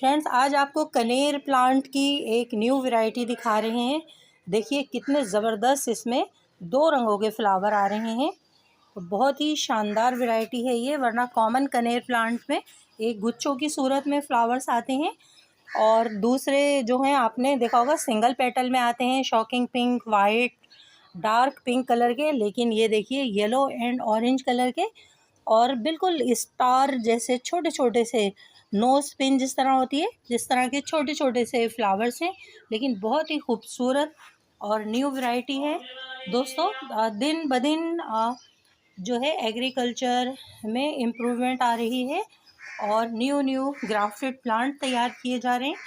Friends, आज आपको कनेर प्लांट की एक न्यू वैरायटी दिखा रहे हैं। देखिए कितने ज़बरदस्त इसमें 2 रंगों के फ्लावर आ रहे हैं। तो बहुत ही शानदार वैरायटी है ये, वरना कॉमन कनेर प्लांट में एक गुच्छों की सूरत में फ्लावर्स आते हैं और दूसरे जो हैं आपने देखा होगा सिंगल पेटल में आते हैं, shocking pink, white, dark pink colour के। लेकिन ये देखिए येलो एंड ऑरेंज कलर के और बिल्कुल स्टार जैसे छोटे छोटे से नोज पिन जिस तरह होती है, जिस तरह के छोटे छोटे से फ्लावर्स हैं, लेकिन बहुत ही खूबसूरत और न्यू वैरायटी है दोस्तों। दिन ब दिन जो है एग्रीकल्चर में इम्प्रूवमेंट आ रही है और न्यू ग्राफ्टेड प्लांट तैयार किए जा रहे हैं,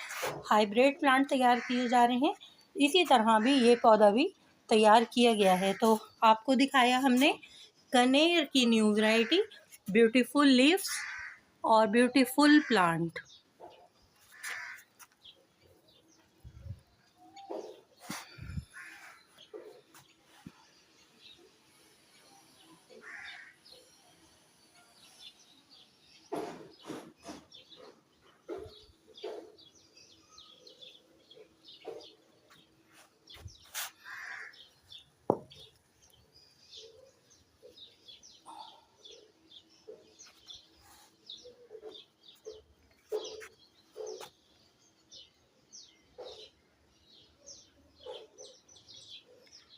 हाइब्रिड प्लांट तैयार किए जा रहे हैं। इसी तरह भी ये पौधा भी तैयार किया गया है। तो आपको दिखाया हमने कनेर की न्यू वैरायटी, ब्यूटीफुल लीव्स और ब्यूटीफुल प्लांट।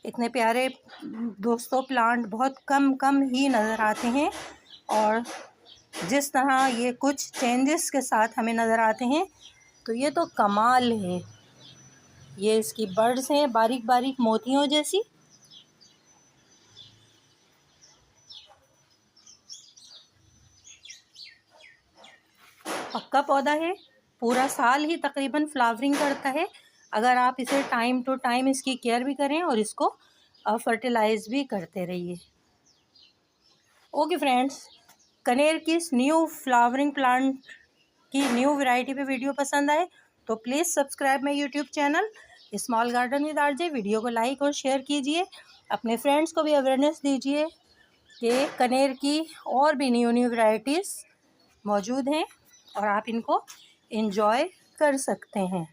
इतने प्यारे दोस्तों प्लांट बहुत कम ही नज़र आते हैं और जिस तरह ये कुछ चेंजेस के साथ हमें नज़र आते हैं तो ये तो कमाल है। ये इसकी बर्ड्स हैं, बारीक बारीक मोतियों जैसी। पक्का पौधा है, पूरा साल ही तकरीबन फ्लावरिंग करता है अगर आप इसे टाइम टू टाइम इसकी केयर भी करें और इसको फर्टिलाइज भी करते रहिए। ओके फ्रेंड्स, कनेर की इस न्यू फ्लावरिंग प्लांट की न्यू वैरायटी पे वीडियो पसंद आए तो please subscribe my YouTube channel small garden with RJ. Video को लाइक और शेयर कीजिए, अपने फ्रेंड्स को भी अवेयरनेस दीजिए कि कनेर की और भी न्यू वैरायटीज़ मौजूद हैं और आप इनको एंजॉय कर सकते हैं।